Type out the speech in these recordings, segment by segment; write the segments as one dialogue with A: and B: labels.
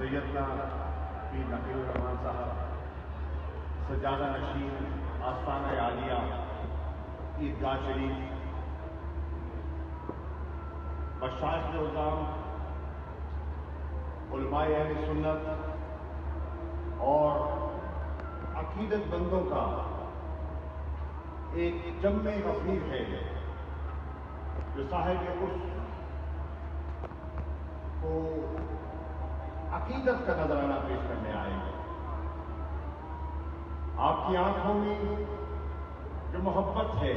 A: سیدنا پیر نقیب الرحمان صاحب سجادہ نشین آستانہ عالیہ عیدگاہ شریف مشائخ اعظام علماء اہل سنت اور عقیدت بندوں کا ایک جمع غفیر ہے جو صاحب عرس کو عقیدت کا نذرانہ پیش کرنے آئے ہیں۔ آپ کی آنکھوں میں جو محبت ہے،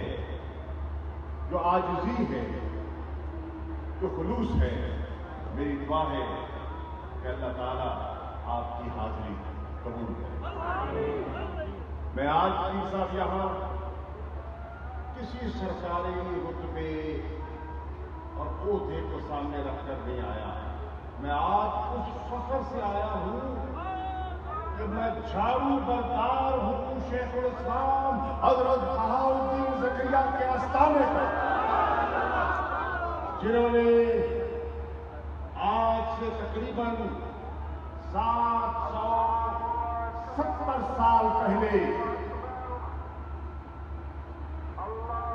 A: جو عاجزی ہے، جو خلوص ہے، میری دعا ہے کہ اللہ تعالیٰ آپ کی حاضری قبول کرے۔ میں آج پیر صاحب یہاں کسی سرکاری رتبے اور عہدے کو سامنے رکھ کر نہیں آیا، میں آج اس فخر سے آیا ہوں کہ میں جھاڑو بردار ہوں شیخ الاسلام حضرت بہاؤالدین زکریا کے آستانے پر، جنہوں نے آج سے تقریباً 770 سال پہلے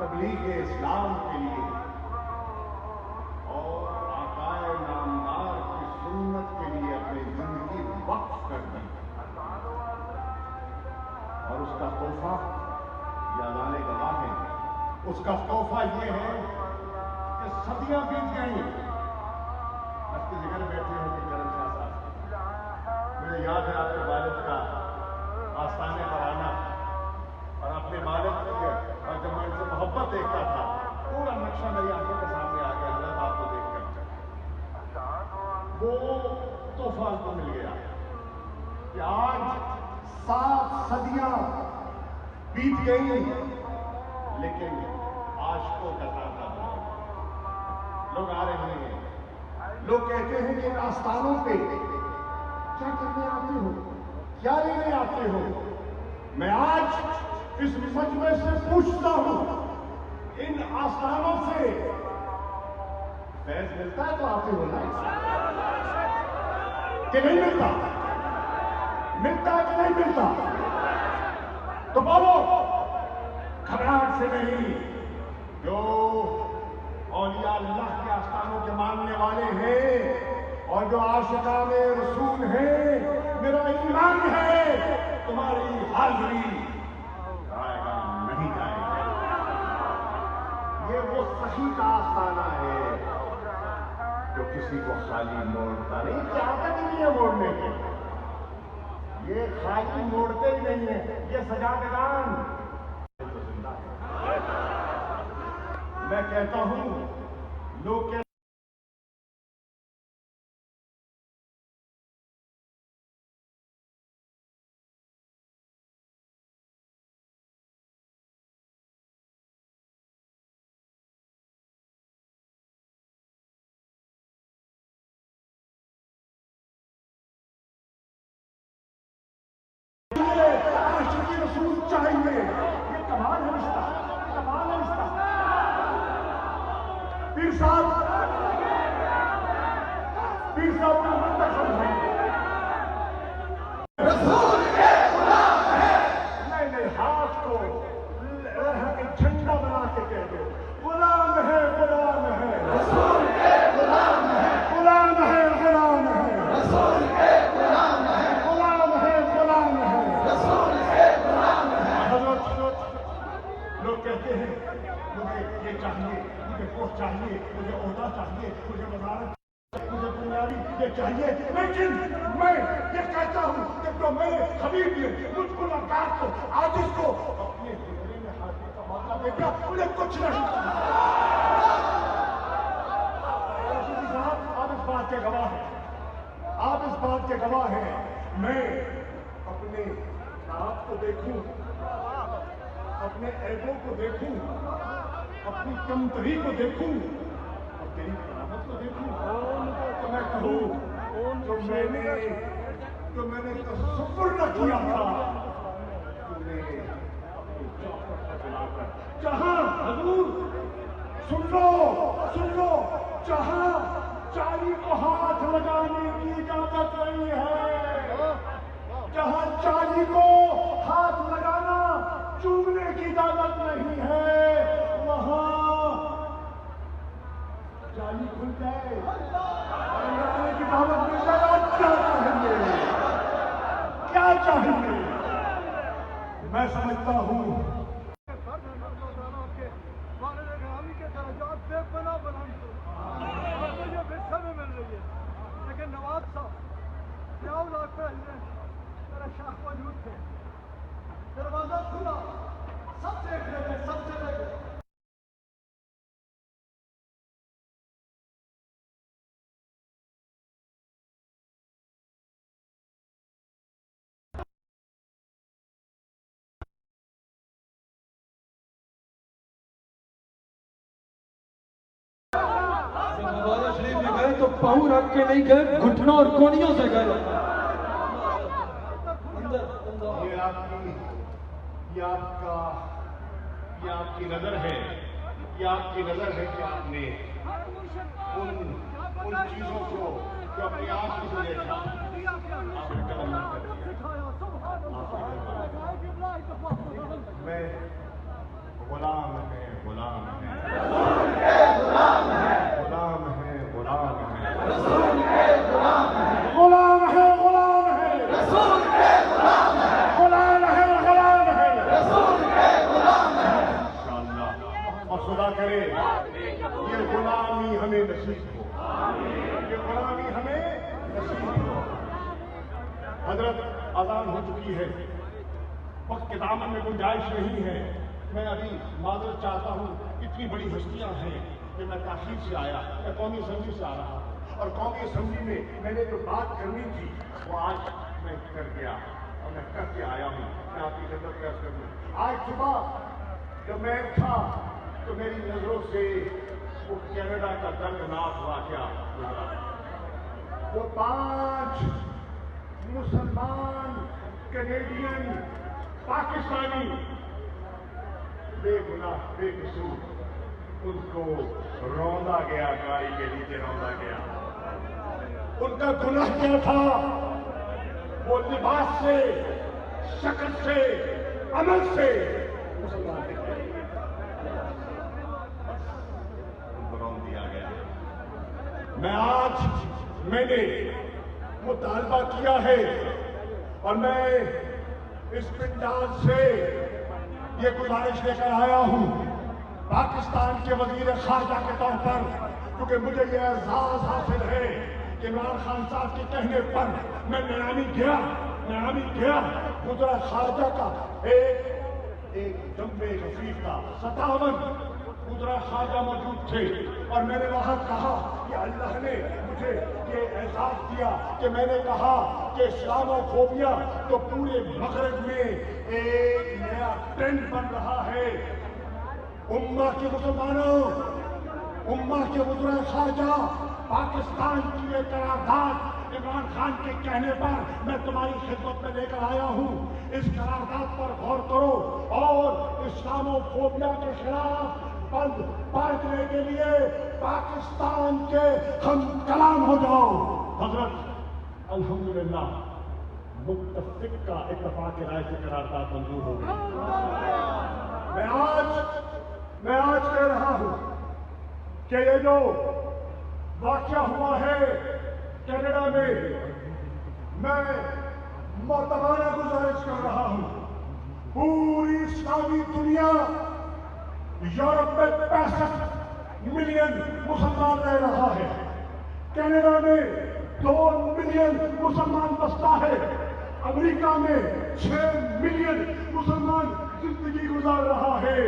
A: تبلیغ اسلام کے لیے اور آقائے نامدار کی سنت کے لیے اپنی زندگی وقف کر دی، اور اس کا تحفہ یہ اذان گواہ ہے، اس کا تحفہ یہ ہے کہ صدیاں بیت گئیں۔ اس کے ذکر بیٹھے ہیں کہ کرم شاہ صاحب، مجھے یاد ہے آپ کے والد کا آستانے پر آنا اور اپنے والد کی، اور جب میں ان سے محبت دیکھتا تھا پورا نقشہ میری آنکھوں کے سامنے آ گیا حضرت آپ کو دیکھ کر، وہ تحفہ کو مل گیا کہ آج 7 صدیاں بیت گئی لیکن عاشقوں کا تانتا ہے۔ لوگ آ رہے ہیں، لوگ کہتے ہیں کہ ان آستانوں پہ کیا کرنے آتے ہو، کیا لینے آتے ہو؟ میں آج اس مجمع سے پوچھتا ہوں، ان آستانوں سے فیض ملتا ہے تو آتے ہو نا، کہ نہیں ملتا؟ ملتا ہے کہ نہیں ملتا؟ تو بولو گھبراہٹ سے نہیں۔ جو اولیاء اللہ کے آستانوں کے ماننے والے ہیں اور جو عاشقان رسول ہیں، میرا ایمان ہے تمہاری حاضری جائے گا نہیں جائے گا۔ یہ وہ صحیح کا آستانہ ہے جو کسی کو خالی موڑتا نہیں، کیا عادت نہیں ہے موڑنے کی، یہ خالی موڑتے ہی نہیں ہے، یہ سجادگان تو زندہ ہے۔ میں کہتا ہوں لوگ عاشقی رسول چاہیے، یہ کمال ہے رشتہ، کمال ہے رشتہ۔ پیر صاحب کو منتخب ہے، رسول کے غلام ہے، نہیں ہاتھ کو جھنڈا بنا کے کہہ دو، غلام ہے غلام ہے، رسول کے غلام ہے، غلام ہے غلام ہے، رسول کے غلام ہے، غلام ہے غلام ہے، رسول کے غلام ہے۔ لوگ کہتے ہیں مجھے یہ چاہیے، مجھے وہ چاہیے، مجھے عہدہ چاہیے، مجھے وزارت، مجھے بنیادی یہ چاہیے، لیکن میں یہ کہتا ہوں کہ جو میرے حبیب نے مجھ کو لگا کو عاجز کو اپنے حجرے میں حاضری کا موقع دے دیا، مجھے کچھ نہیں صاحب، آپ اس بات کے گواہ ہیں، آپ اس بات کے گواہ ہیں۔ میں اپنے آپ کو دیکھوں، اپنے عیبوں کو دیکھوں، اپنی کمتری کو دیکھوں اور تیری کرامت کو دیکھوں تو میں کہوں جو میں نے تصور نہ کیا تھا، تم نے اپنی چوکھٹ پر بلا کر جہاں حضور سن لو جہاں چالی کو ہاتھ لگانے کی اجازت نہیں ہے، جہاں چالی کو ہاتھ لگانا چومنے کی اجازت نہیں ہے، وہاں چالی کھل جائے لگانے کی دعوت مل جائے۔ کیا چاہیں گے؟ کیا چاہیں گے؟ میں سمجھتا ہوں
B: لیکن نواب صاحب ضیاء الحق پریزیڈنٹ میرا شاہ موجود تھے، دروازہ کھلا، سب دیکھ رہے تھے، سب چلے گئے۔
C: نوازہ شریف بھی گئے تو پاؤں رکھ کے نہیں گئے، گھٹنوں اور کونیوں سے گئے۔
A: یہ آپ کی نظر ہے، یہ آپ کی نظر ہے کہ آپ نے ان چیزوں کو جو اپنی آنکھ سے دیکھا، آپ نے قدم نہ کر دیا۔ میں غلام ہے، غلام ہے، غلام ہے، غلام ہے، غلام ہے، غلام ہے، غلام ہے، غلام ہے، غلام ہے۔ انشاءاللہ اور خدا کرے یہ غلامی ہمیں نصیب ہو، یہ غلامی ہمیں نصیب ہو۔ حضرت اذان ہو چکی ہے، وقت کے دامن میں گنجائش نہیں ہے۔ میں ابھی معذرت چاہتا ہوں، اتنی بڑی ہستیاں ہیں کہ میں تاخیر سے آیا، میں قومی اسمبلی سے آ رہا ہوں، اور قومی اسمبلی میں نے جو بات کرنی تھی وہ آج میں کر گیا اور میں کر کے آیا ہوں۔ میں آپ کی خدمت پیش کروں۔ آج صبح جب میں تھا تو میری نظروں سے وہ کینیڈا کا دردناک واقعہ گزرا۔ وہ 5 مسلمان کینیڈین پاکستانی بے گناہ بے قصور ان کو روندا گیا، گاڑی کے نیچے روندا گیا۔ ان کا گناہ کیا تھا؟ وہ لباس سے، شکل سے، عمل سے مسلمان تھے، ان کو رون دیا گیا۔ میں نے مطالبہ کیا ہے اور میں اس پنڈال سے یہ گزارش لے کر آیا ہوں پاکستان کے وزیر خارجہ کے طور پر، کیونکہ مجھے یہ اعزاز حاصل ہے کہ عمران خان صاحب کے کہنے پر میں میامی گیا گزرا خارجہ کا ایک جنبے خفیف کا 57 گزرا خارجہ موجود تھے، اور میں نے وہاں کہا کہ اللہ نے مجھے یہ احساس دیا کہ میں نے کہا کہ اسلامو فوبیا تو پورے مغرب میں ایک نیا ٹرینڈ بن رہا ہے۔ امہ کے مسلمانوں، امہ کے وزراء خارجہ، پاکستان کی یہ قرارداد عمران خان کے کہنے پر میں تمہاری خدمت میں لے کر آیا ہوں۔ اس قرارداد پر غور کرو اور اسلامو فوبیا کے خلاف بند پڑھنے کے لیے پاکستان کے ہم کلام ہو جاؤ۔ حضرت الحمدللہ متفق کا اتفاق رائے سے قرارداد منظور ہو گئی۔ میں آج کہہ رہا ہوں کہ یہ جو واقعہ ہوا ہے کینیڈا میں معتبرانہ گزارش کر رہا ہوں، پوری اسلامی دنیا، یورپ میں 65 ملین مسلمان رہ رہا ہے، کینیڈا میں 2 ملین مسلمان بستا ہے، امریکہ میں 6 ملین مسلمان زندگی گزار رہا ہے۔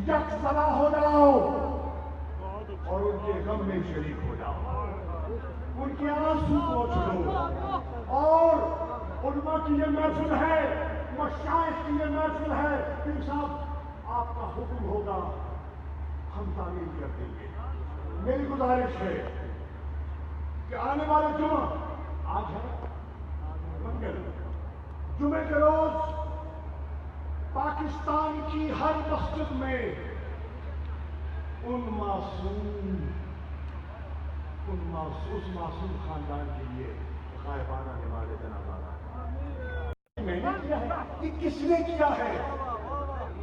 A: یک سوا ہو جاؤ اور ان کے غم میں شریک ہو جاؤ، ان کے آنسو پوچھ لو، اور علماء کی یہ محفل ہے، مشائخ کی یہ محفل ہے، پیر صاحب آپ کا حکم ہوگا ہم تعمیر کر دیں گے۔ میری گزارش ہے کہ آنے والے جمعہ، آج ہے منگل، جمعے کے روز پاکستان کی ہر مسجد میں ان معصوم اس معصوم خاندان کے لیے غائبانہ نماز جنازہ ادا کریں۔ میں نے کیا ہے کہ کس نے کیا ہے؟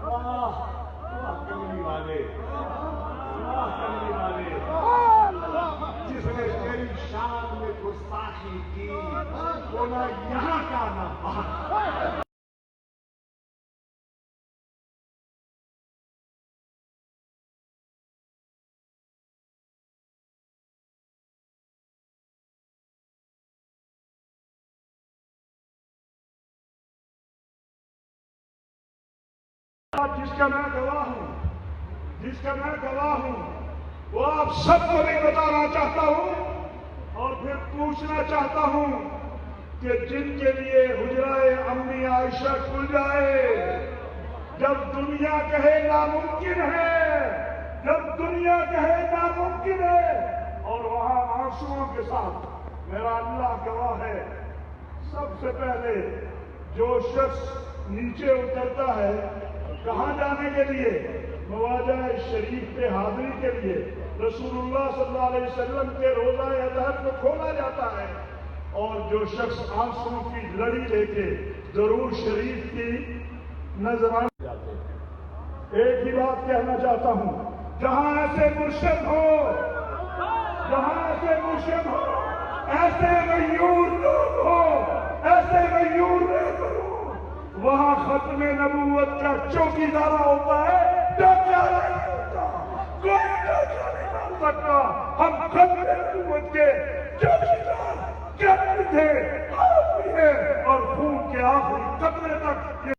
A: واہ واہ کملی والے، واہ کملی والے، جس نے تیری شان میں گستاخی کی وہ نہ یہاں کا نہ وہاں۔ جس کا میں گواہ ہوں، جس کا میں گواہ ہوں، وہ آپ سب کو بھی بتانا چاہتا ہوں اور پھر پوچھنا چاہتا ہوں کہ جن کے لیے حجرہ امی عائشہ کھل جائے، جب دنیا کہے ناممکن ہے، جب دنیا کہے ناممکن ہے، اور وہاں آنسوؤں کے ساتھ میرا اللہ گواہ ہے، سب سے پہلے جو شخص نیچے اترتا ہے کہاں جانے کے لیے؟ مواجہ شریف پہ حاضری کے لیے۔ رسول اللہ صلی اللہ علیہ وسلم کے روضہ اطہر کو کھولا جاتا ہے، اور جو شخص آنسوؤں کی لڑی لے کے درود شریف کی نذرانے جاتے ہیں۔ ایک ہی بات کہنا چاہتا ہوں، جہاں ایسے مرشد ہو، جہاں ایسے مرشد ہو، ایسے غیور لوگ ہو، ایسے غیور رہبر ہو، وہاں ختم نبوت کا چوکیدارہ ہوتا ہے، ڈاکہ نہیں ہوتا، کوئی ڈاکہ نہیں ڈال سکتا۔ ہم ختم نبوت کے چوکیدار کہتے تھے، آپ بھی ہیں، اور خون کے آخری قطرے تک یہ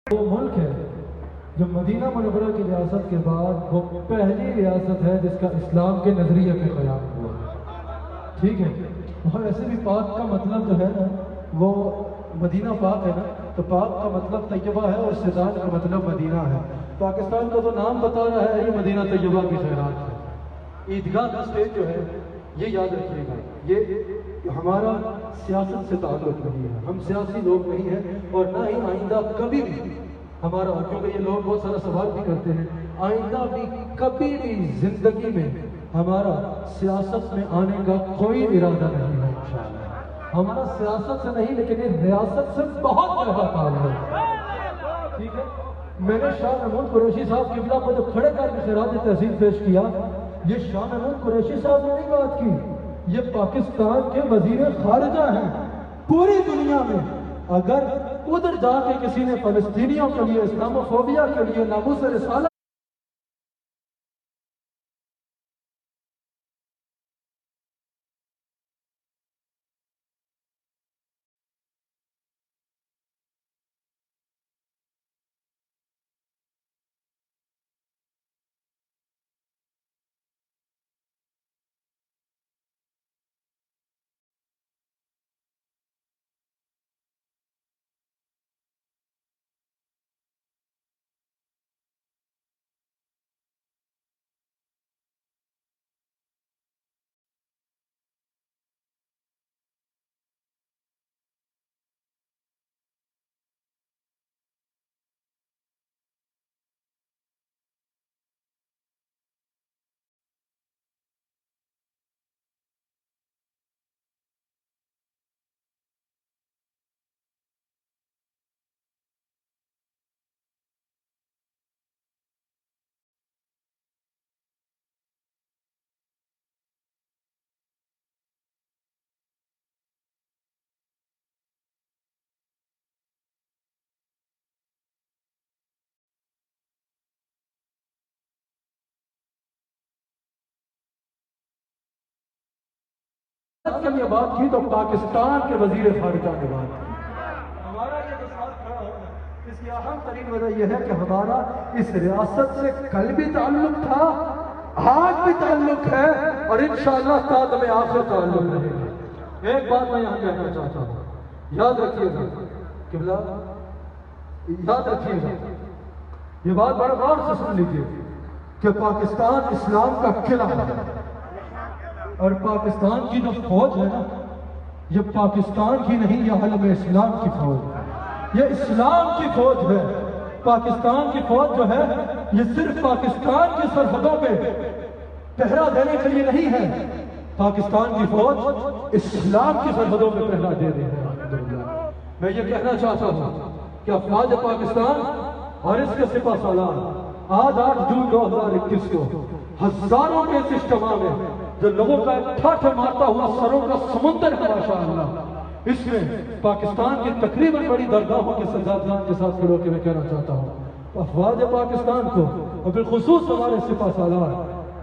C: وہ ملک ہے جو مدینہ منورہ کی ریاست کے بعد وہ پہلی ریاست ہے جس کا اسلام کے نظریے پہ قیام ہوا، ٹھیک ہے؟ اور ایسے بھی پاک کا مطلب جو ہے نا وہ مدینہ پاک ہے نا، تو پاک کا مطلب طیبہ ہے اور سیدان کا مطلب مدینہ ہے۔ پاکستان کا تو نام بتا رہا ہے یہ مدینہ طیبہ کی خیرات ہے۔ عیدگاہ کا اسٹیج جو ہے یہ یاد رکھیے گا، یہ ہمارا سیاست سے تعلق نہیں ہے، ہم سیاسی لوگ نہیں ہیں، اور نہ ہی آئندہ کبھی بھی ہمارا، کیونکہ یہ لوگ بہت سارا سوال بھی کرتے ہیں، آئندہ بھی کبھی بھی زندگی میں ہمارا سیاست میں آنے کا کوئی ارادہ نہیں ہے انشاءاللہ۔ ہمارا سیاست سے نہیں لیکن یہ ریاست سے بہت گہرا تعلق ہے، ٹھیک ہے؟ میں نے شاہ محمود قریشی صاحب قبلہ کو جو کھڑے کر کے خراج تحسین پیش کیا، یہ شاہ محمود قریشی صاحب نے نہیں بات کی، یہ پاکستان کے وزیر خارجہ ہیں۔ پوری دنیا میں اگر ادھر جا کے کسی نے فلسطینیوں کے لیے، اسلامو فوبیا کے لیے، ناموس رسالت کے لیے بات کی تو پاکستان کے وزیر خارجہ نے بات کی. ہمارا یہ جو ساتھ کھڑا ہونا اس کی اہم ترین وجہ یہ ہے کہ ہمارا اس ریاست سے کل بھی تعلق تھا, آج بھی تعلق ہے, اور انشاءاللہ قادم آخر تعلق رہے گا. ایک بات میں یہاں کہنا چاہتا ہوں, یاد رکھیے گا قبلہ, یاد رکھیے گا, یہ بات بڑا غور سے سن لیجیے کہ پاکستان اسلام کا قلعہ ہے, اور پاکستان کی جو فوج ہے نا, یہ پاکستان کی نہیں, یہ عالم اسلام کی فوج ہے, یہ اسلام کی فوج ہے. پاکستان کی فوج جو ہے یہ صرف پاکستان کی سرحدوں پہ پہرا دینے کے لیے نہیں ہے, پاکستان کی فوج اسلام کی سرحدوں پہ پہرا دے رہی ہے. الحمدللہ میں یہ کہنا چاہتا ہوں کہ افواج پاکستان اور اس کے سپہ سالار آج 8 جون 2021 کو ہزاروں کے اس اجتماع میں جو لوگوں کا ٹھاٹھ مارتا ہوا سروں کا سمندر ہے ماشاءاللہ, اس میں پاکستان کی تقریباً بڑی درگاہوں کے سجادگان کے ساتھ کھڑے ہو کے میں کہنا چاہتا ہوں افواج پاکستان کو اور بالخصوص ہمارے سپہ سالار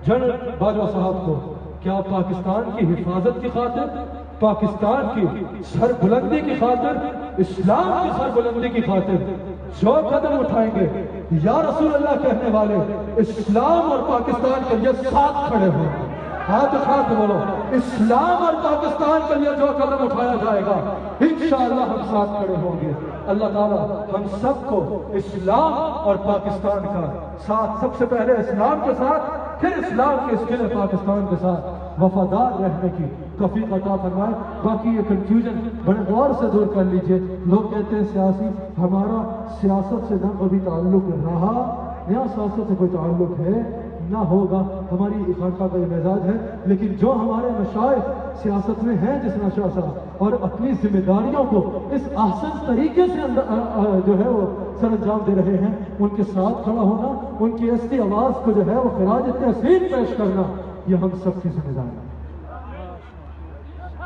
C: جنرل باجوہ صاحب کو کہ آپ پاکستان کی حفاظت کی خاطر, پاکستان کی سربلندی کی خاطر, اسلام کی سربلندی کی خاطر جو قدم اٹھائیں گے, یا رسول اللہ کہنے والے اسلام اور پاکستان کے لیے ساتھ کھڑے ہوں. ہاتھ اٹھا کے بولو, اسلام اور پاکستان کے لیے جو قدم اٹھایا جائے گا انشاءاللہ ہم ساتھ کھڑے ہوں گے. اللہ تعالیٰ ہم سب کو اسلام اور پاکستان کا ساتھ, سب سے پہلے اسلام کے ساتھ, پھر اسلام کے اس قلعے پاکستان کے ساتھ وفادار رہنے کی توفیق عطا فرمائے. باقی یہ کنفیوژن بڑے غور سے دور کر لیجئے. لوگ کہتے ہیں سیاسی, ہمارا سیاست سے نہ کبھی تعلق رہا, نہ سیاست سے کوئی تعلق ہے نہ ہوگا, ہماری خانقاہ کا یہ مزاج ہے. لیکن جو ہمارے مشائخ سیاست میں ہیں جس نشہ سا, اور اپنی ذمہ داریوں کو اس احسن طریقے سے جو ہے وہ سر انجام دے رہے ہیں, ان کے ساتھ کھڑا ہونا, ان کی ایسی آواز کو جو ہے وہ خراج تحسین پیش کرنا, یہ ہم سب کی ذمہ داری ہے.